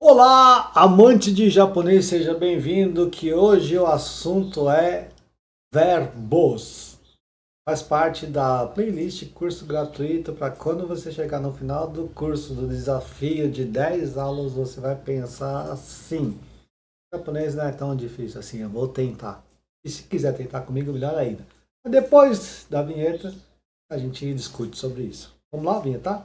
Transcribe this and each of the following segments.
Olá, amante de japonês, seja bem-vindo, que hoje o assunto é verbos. Faz parte da playlist curso gratuito para quando você chegar no final do curso do desafio de 10 aulas, você vai pensar assim: japonês não é tão difícil assim, eu vou tentar. E se quiser tentar comigo, melhor ainda. Depois da vinheta, a gente discute sobre isso. Vamos lá, vinheta?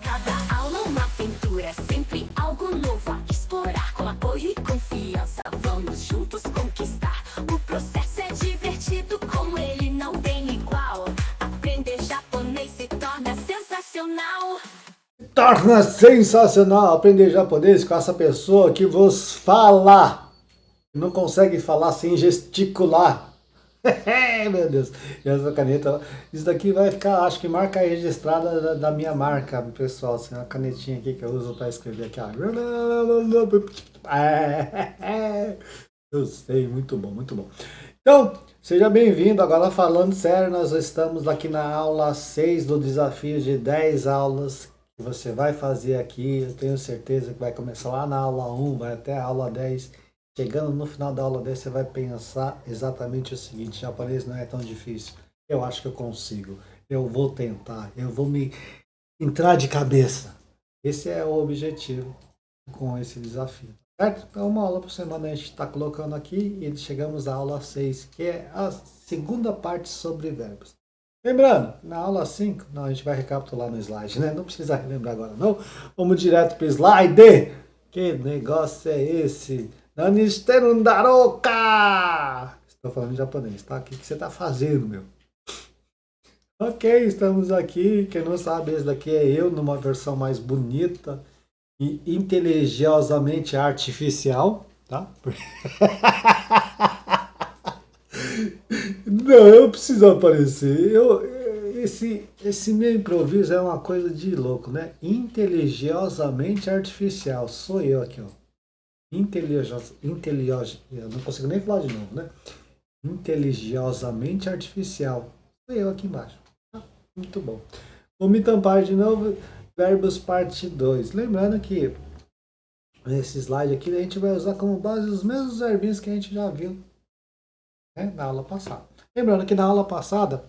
Cada aula uma aventura, sempre algo novo a explorar. Com apoio e confiança, vamos juntos conquistar. O processo é divertido, com ele não tem igual. Aprender japonês se torna sensacional. Torna sensacional aprender japonês com essa pessoa que vos fala. Não consegue falar sem gesticular. Meu Deus. E essa caneta, isso daqui vai ficar, acho que marca registrada da minha marca, pessoal. Assim, uma canetinha aqui que eu uso para escrever aqui. Ó. Eu sei, muito bom, muito bom. Então, seja bem-vindo. Agora falando sério, nós estamos aqui na aula 6 do desafio de 10 aulas que você vai fazer aqui. Eu tenho certeza que vai começar lá na aula 1, vai até a aula 10. Chegando no final da aula 10, você vai pensar exatamente o seguinte: japonês não é tão difícil. Eu acho que eu consigo. Eu vou tentar. Eu vou me entrar de cabeça. Esse é o objetivo com esse desafio. Certo? Então, uma aula por semana a gente está colocando aqui e chegamos à aula 6, que é a segunda parte sobre verbos. Lembrando, na aula 5, não, a gente vai recapitular no slide, né? Não precisa relembrar agora, não. Vamos direto para o slide. Que negócio é esse? Nanisteru darouka! Estou falando em japonês, tá? O que você está fazendo, meu? Ok, estamos aqui. Quem não sabe, esse daqui é eu numa versão mais bonita e inteligiosamente artificial, tá? Não, eu preciso aparecer. Esse meu improviso é uma coisa de louco, né? Inteligiosamente artificial. Sou eu aqui, ó. Eu não consigo nem falar de novo, né? Inteligiosamente artificial. Sou eu aqui embaixo. Ah, muito bom. Vou me tampar de novo. Verbos parte 2. Lembrando que nesse slide aqui a gente vai usar como base os mesmos verbinhos que a gente já viu, né, na aula passada. Lembrando que na aula passada,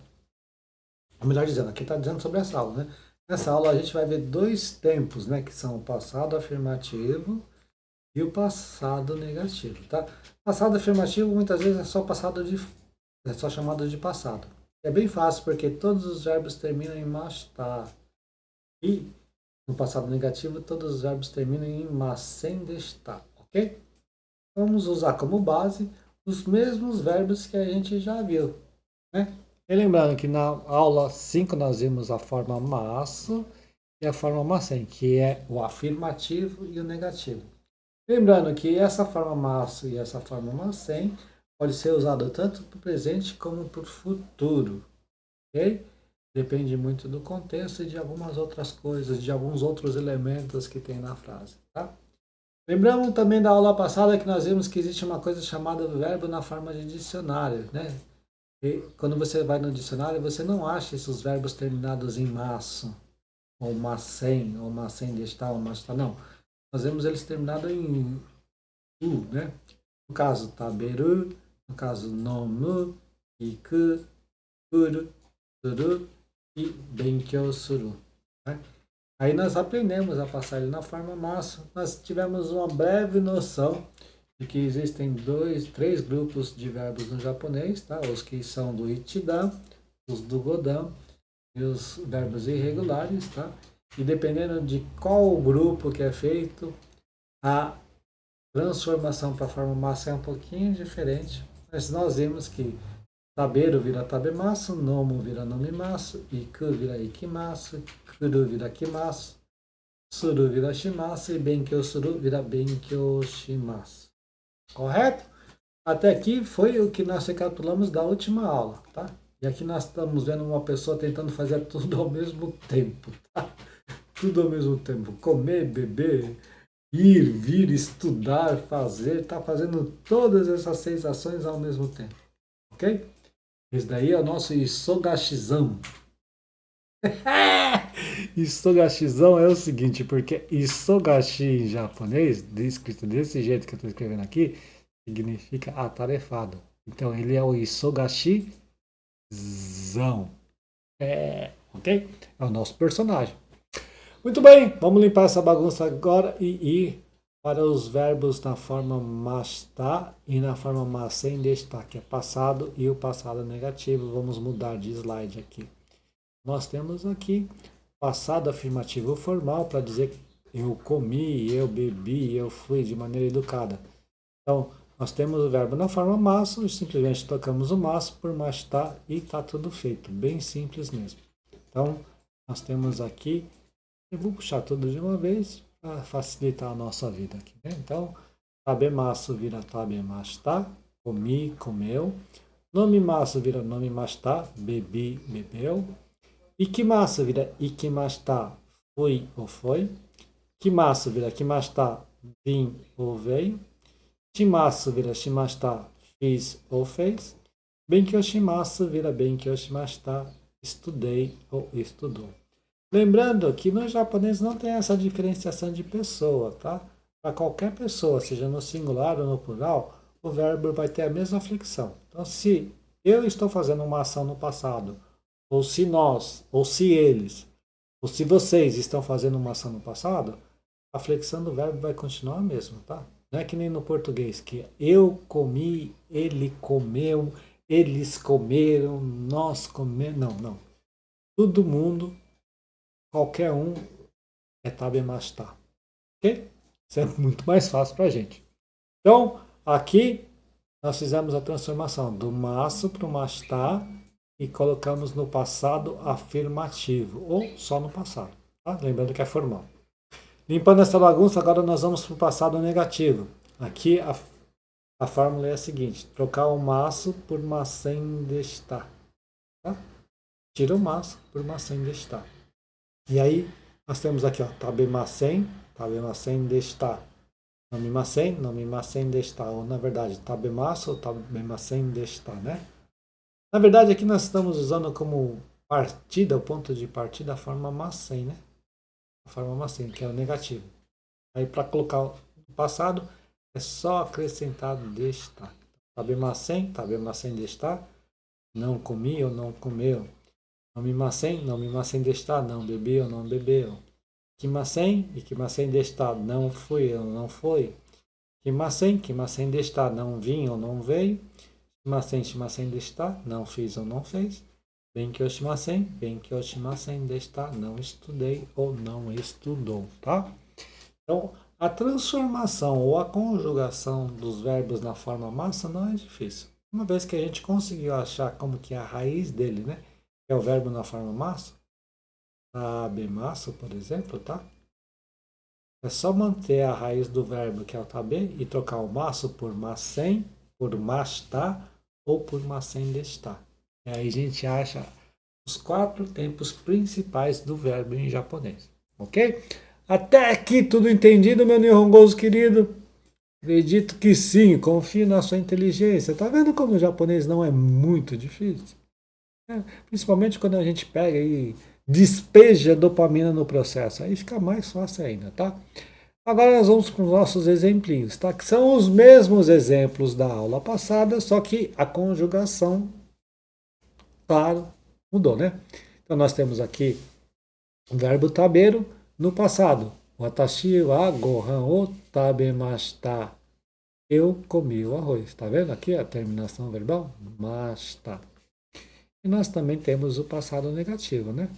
ou melhor dizendo, aqui está dizendo sobre essa aula, né? Nessa aula a gente vai ver dois tempos, né? Que são o passado afirmativo e o passado negativo, tá? Passado afirmativo muitas vezes é só chamado de passado. É bem fácil porque todos os verbos terminam em mashita. E no passado negativo todos os verbos terminam em masen deshita, ok? Vamos usar como base os mesmos verbos que a gente já viu, né? E lembrando que na aula 5 nós vimos a forma maço e a forma masen, que é o afirmativo e o negativo. Lembrando que essa forma maço e essa forma masen pode ser usado tanto para o presente como para o futuro, ok? Depende muito do contexto e de algumas outras coisas, de alguns outros elementos que tem na frase, tá? Lembramos também da aula passada que nós vimos que existe uma coisa chamada verbo na forma de dicionário, né? E quando você vai no dicionário, você não acha esses verbos terminados em maço, ou macem, ou macem de estar, ou mas não. Nós vemos eles terminados em u, né? No caso, taberu, no caso, nomu, iku, kuru, suru e benkyou suru, né? Aí nós aprendemos a passar ele na forma maço. Nós tivemos uma breve noção de que existem três grupos de verbos no japonês, tá? Os que são do ichidan, os do godan e os verbos irregulares, tá? E dependendo de qual grupo que é feito, a transformação para a forma massa é um pouquinho diferente. Mas nós vimos que taberu vira tabemasu, nomu vira nomimasu, iku vira ikimasu, kuru vira kimasu, suru vira shimasu e benkyou suru vira benkyou shimasu. Correto? Até aqui foi o que nós recapitulamos da última aula, tá? E aqui nós estamos vendo uma pessoa tentando fazer tudo ao mesmo tempo, tá? Tudo ao mesmo tempo. Comer, beber, ir, vir, estudar, fazer, tá fazendo todas essas sensações ao mesmo tempo, ok? Esse daí é o nosso Isogashizan. Isogashizão é o seguinte, porque isogashi em japonês, escrito desse jeito que eu estou escrevendo aqui, significa atarefado. Então ele é o isogashizão. Ok? É o nosso personagem. Muito bem, vamos limpar essa bagunça agora e ir para os verbos na forma masta e na forma masen desta, que é passado e o passado negativo. Vamos mudar de slide aqui. Nós temos aqui passado afirmativo formal para dizer eu comi, eu bebi, eu fui de maneira educada. Então, nós temos o verbo na forma maço e simplesmente trocamos o maço por masta e está tudo feito. Bem simples mesmo. Então, nós temos aqui, eu vou puxar tudo de uma vez para facilitar a nossa vida aqui, né? Então, tabemasu vira tabemashita, comi, comeu. Nomimasu vira nomimashita, bebi, bebeu. Ikimasu vira ikimashita, fui ou foi. Kimasu vira kimashita, vim ou veio. Shimasu vira shimashita, fiz ou fez. Benkyoshimasu vira benkyoshimashita, estudei ou estudou. Lembrando que no japonês não tem essa diferenciação de pessoa, tá? Para qualquer pessoa, seja no singular ou no plural, o verbo vai ter a mesma flexão. Então, se eu estou fazendo uma ação no passado, ou se nós, ou se eles, ou se vocês estão fazendo uma ação no passado, a flexão do verbo vai continuar a mesma, tá? Não é que nem no português, que eu comi, ele comeu, eles comeram, nós comemos. Não, não. Todo mundo, qualquer um, é tabemashita. Ok? Isso é muito mais fácil para a gente. Então, aqui, nós fizemos a transformação do maço para o mashita e colocamos no passado afirmativo, ou só no passado. Tá? Lembrando que é formal. Limpando essa bagunça, agora nós vamos para o passado negativo. Aqui a fórmula é a seguinte: trocar o maço por masen desta. Tá? Tira o maço por masen desta. E aí nós temos aqui, ó, tabemasen desta. Nomimasen desta. Ou na verdade, tabemasu ou tabemasen desta, né? Na verdade aqui nós estamos usando como partida, o ponto de partida, a forma masen, né? A forma masen, que é o negativo. Aí para colocar o passado, é só acrescentar desta. Tabemasen desta. Não comi ou não comeu. Nomimasen desta. Não bebi ou não bebeu. Ikimasen desta. Não fui ou não foi. Kimasen desta. Não vim ou não veio. Shimasen desta. Não fiz ou não fez. Benkyoshimasen desta. Não estudei ou não estudou, tá? Então, a transformação ou a conjugação dos verbos na forma massa não é difícil. Uma vez que a gente conseguiu achar como que é a raiz dele, né? Que é o verbo na forma massa, tabemasu, por exemplo, tá? É só manter a raiz do verbo, que é o tabe, e trocar o maço por masen, por mashita ou por masen desta. E aí a gente acha os 4 tempos principais do verbo em japonês, ok? Até aqui tudo entendido, meu Nihongoso querido? Acredito que sim, confio na sua inteligência. Tá vendo como o japonês não é muito difícil? Principalmente quando a gente pega e despeja dopamina no processo. Aí fica mais fácil ainda, tá? Agora nós vamos para os nossos exemplinhos, tá? Que são os mesmos exemplos da aula passada, só que a conjugação, claro, mudou, né? Então nós temos aqui o verbo tabeiro no passado. Watashi wa gohan o tabemashita. Eu comi o arroz. Tá vendo aqui a terminação verbal? Mashita. E nós também temos o passado negativo, né?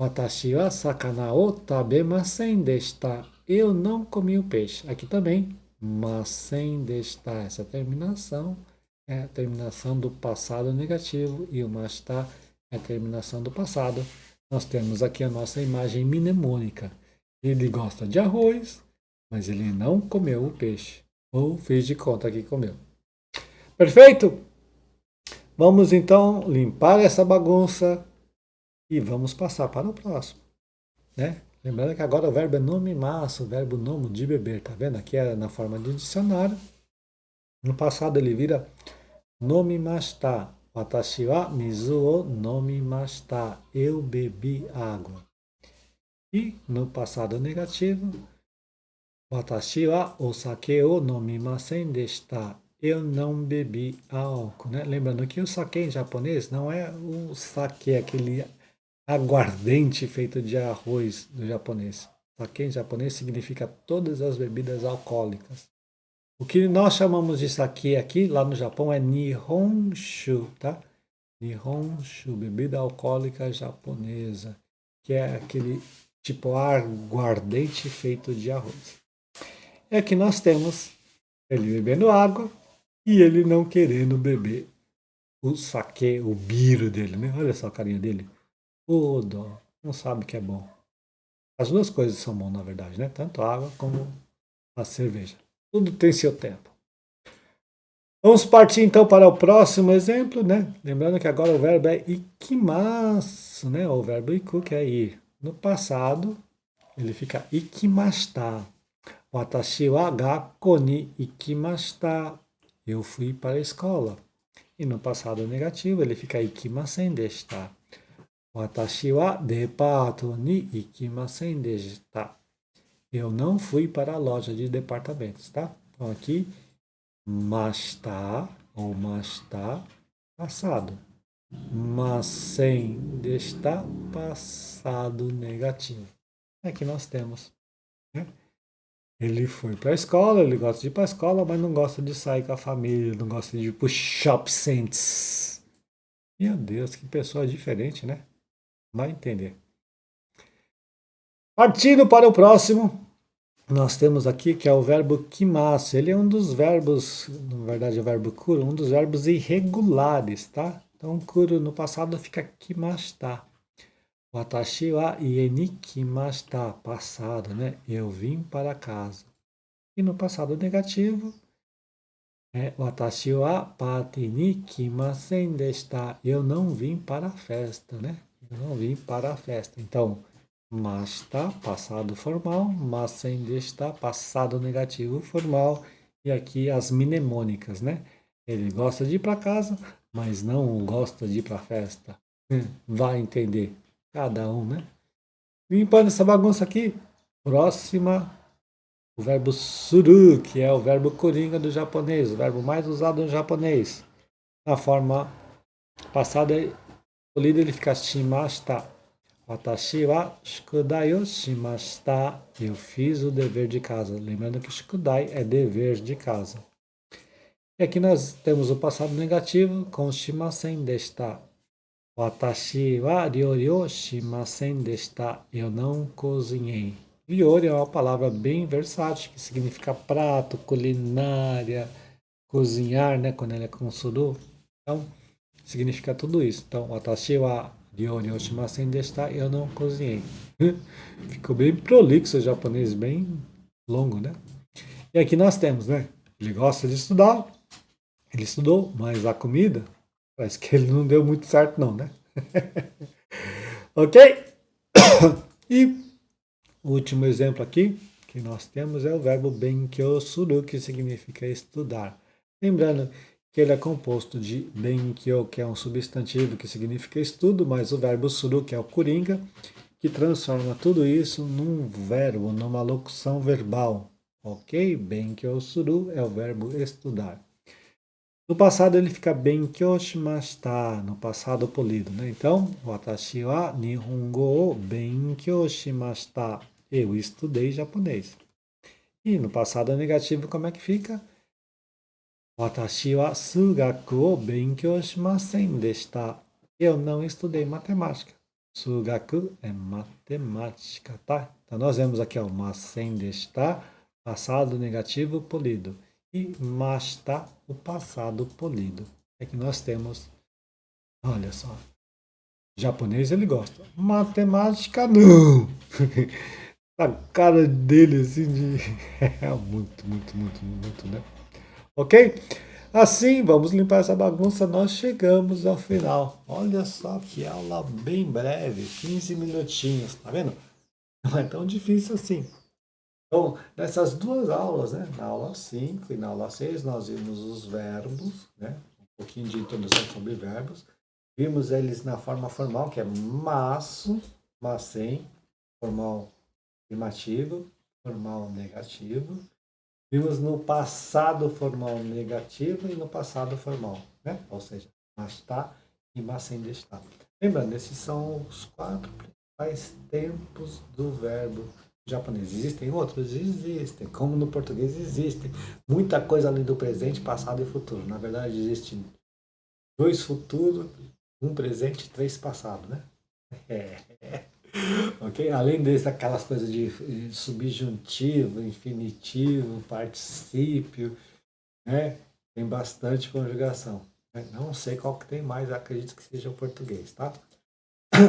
Watashi wa sakana o tabemasen deshita. Eu não comi o peixe. Aqui também, masen deshita. Essa terminação é a terminação do passado negativo e o mashita é a terminação do passado. Nós temos aqui a nossa imagem mnemônica. Ele gosta de arroz, mas ele não comeu o peixe. Ou fez de conta que comeu. Perfeito? Vamos então limpar essa bagunça e vamos passar para o próximo, né? Lembrando que agora o verbo é nomimasu, o verbo nomo de beber, tá vendo? Aqui é na forma de dicionário. No passado ele vira nomimashita. Watashi wa mizu o nomimashita. Eu bebi água. E no passado negativo, watashi wa o sake o nomimasen deshita. Eu não bebi álcool, né? Lembrando que o sake em japonês não é o sake, aquele aguardente feito de arroz do japonês. Sake em japonês significa todas as bebidas alcoólicas. O que nós chamamos de sake aqui, lá no Japão, é Nihonshu, tá? Nihonshu, bebida alcoólica japonesa, que é aquele tipo aguardente feito de arroz. E aqui nós temos ele bebendo água e ele não querendo beber o sake, o biro dele, né? Olha só a carinha dele. Ô, dó, não sabe que é bom. As duas coisas são bom, na verdade, né? Tanto a água como a cerveja. Tudo tem seu tempo. Vamos partir então para o próximo exemplo, né? Lembrando que agora o verbo é ikimasu, né? O verbo iku, que é ir. No passado, ele fica ikimashita. Watashi wa gakko ni ikimashita. Eu fui para a escola. E no passado negativo, ele fica ikimasen deshita. Watashi wa depato ni ikimasen deshita. Eu não fui para a loja de departamentos, tá? Então aqui, mashita ou mashita, passado. Masen deshita, passado negativo. Aqui nós temos, né? Ele foi para a escola, ele gosta de ir para a escola, mas não gosta de sair com a família, não gosta de ir para o shopping centers. Meu Deus, que pessoa diferente, né? Vai entender. Partindo para o próximo, nós temos aqui que é o verbo kimasu. Ele é um dos verbos, na verdade é o verbo kuro, um dos verbos irregulares, tá? Então, kuro no passado fica kimashita. Watashi wa ie ni kimashita, passado, né? Eu vim para casa. E no passado negativo, watashi wa party ni kimasen deshita. Eu não vim para a festa, né? Eu não vim para a festa. Então, mashita, passado formal, masen deshita, passado negativo formal. E aqui as mnemônicas, né? Ele gosta de ir para casa, mas não gosta de ir para a festa. Vai entender. Cada um, né? Limpando essa bagunça aqui. Próxima, o verbo suru, que é o verbo coringa do japonês, o verbo mais usado no japonês. Na forma passada, polido, ele fica shimashita. Watashi wa shukudai o shimashita. Eu fiz o dever de casa. Lembrando que shukudai é dever de casa. E aqui nós temos o passado negativo com shimasen deshita. Watashi wa ryori o shimasen deshita. Eu não cozinhei. Ryori é uma palavra bem versátil, que significa prato, culinária, cozinhar, né? Quando ela é com suru. Então, significa tudo isso. Então, watashi wa ryori o shimasen deshita. Eu não cozinhei. Ficou bem prolixo o japonês, bem longo, né? E aqui nós temos, né? Ele gosta de estudar, ele estudou, mas a comida, parece que ele não deu muito certo não, né? Ok? E o último exemplo aqui que nós temos é o verbo benkyou suru, que significa estudar. Lembrando que ele é composto de benkyou, que é um substantivo que significa estudo, mais o verbo suru, que é o coringa, que transforma tudo isso num verbo, numa locução verbal. Ok? Benkyou suru é o verbo estudar. No passado ele fica benkyou shimashita, no passado polido, né? Então, watashi wa nihongo o benkyou shimashita. Eu estudei japonês. E no passado negativo, como é que fica? Watashi wa sugaku o benkyou shimasen deshita. Eu não estudei matemática. Sugaku é matemática, tá? Então nós vemos aqui, ó, masen deshita, passado negativo polido. E mashita, o passado polido. É que nós temos, olha só, japonês ele gosta, matemática não. A cara dele assim de muito, né? Ok? Assim, vamos limpar essa bagunça, nós chegamos ao final. Olha só que aula bem breve, 15 minutinhos, tá vendo? Não é tão difícil assim. Então, nessas duas aulas, né, na aula 5 e na aula 6, nós vimos os verbos, né, um pouquinho de introdução sobre verbos. Vimos eles na forma formal, que é masu, masen, formal afirmativo, formal negativo. Vimos no passado formal negativo e no passado formal, né? Ou seja, mas está e mas ainda está. Lembrando, esses são os 4 principais tempos do verbo japonês. Existem outros? Existem. Como no português existem. Muita coisa além do presente, passado e futuro. Na verdade, existem 2 futuros, 1 presente e 3 passado, né? Ok? Além aquelas coisas de subjuntivo, infinitivo, particípio, né? Tem bastante conjugação. Né? Não sei qual que tem mais, acredito que seja o português, tá?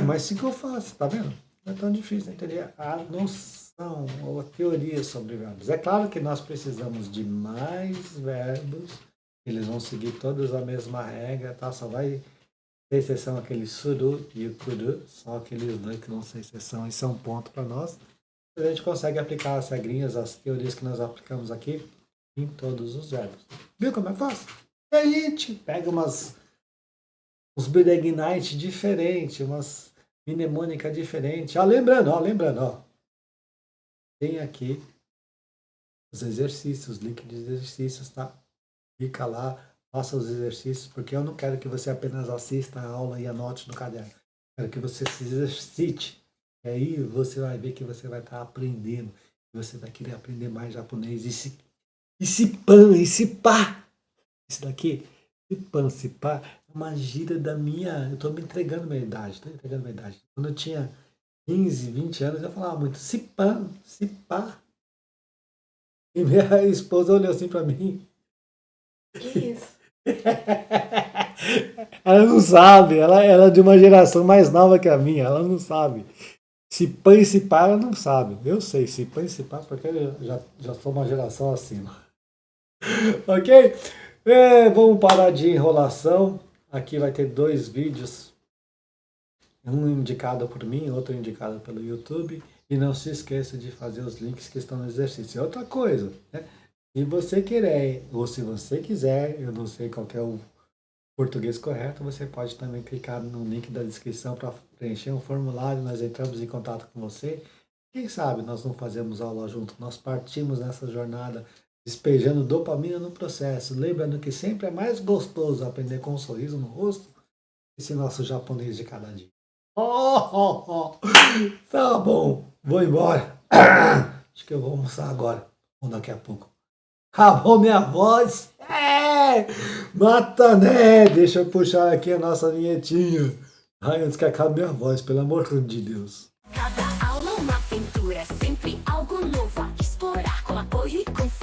Mas ficou fácil, tá vendo? Não é tão difícil entender a noção ou a teoria sobre verbos. É claro que nós precisamos de mais verbos, eles vão seguir todos a mesma regra, tá? Só vai ter exceção aquele suru e o kuru, são aqueles dois que não são exceção, isso é um ponto para nós. A gente consegue aplicar as regrinhas, as teorias que nós aplicamos aqui em todos os verbos. Viu como é fácil? E a gente pega uns Beregnite diferentes, umas mnemônica diferente. Lembrando, tem aqui os exercícios, link de exercícios, tá? Clica lá, faça os exercícios, porque eu não quero que você apenas assista a aula e anote no caderno. Quero que você se exercite. E aí você vai ver que você vai estar aprendendo. Você vai querer aprender mais japonês. Esse pá. Isso daqui, esse pá, é uma gíria da minha... Eu estou me entregando minha idade. Quando eu tinha 15, 20 anos, eu falava muito se pá. E minha esposa olhou assim para mim. Que isso? Ela não sabe, ela é de uma geração mais nova que a minha, ela não sabe. Se pã e se pá, ela não sabe. Eu sei, se pã e se pá, porque eu já sou uma geração acima. Ok? Vamos parar de enrolação. Aqui vai ter 2 vídeos. Um indicado por mim, outro indicado pelo YouTube. E não se esqueça de fazer os links que estão no exercício. Outra coisa, né? Se você querer, ou se você quiser, eu não sei qual que é o português correto, você pode também clicar no link da descrição para preencher um formulário, nós entramos em contato com você. Quem sabe nós não fazemos aula junto, nós partimos nessa jornada despejando dopamina no processo, lembrando que sempre é mais gostoso aprender com um sorriso no rosto esse nosso japonês de cada dia. Tá bom, vou embora. Acho que eu vou almoçar agora, ou daqui a pouco. Acabou minha voz? Mata, né? Deixa eu puxar aqui a nossa vinhetinha. Ai, antes que acabe minha voz, pelo amor de Deus. Cada aula uma aventura, sempre algo novo a explorar com apoio e confiança.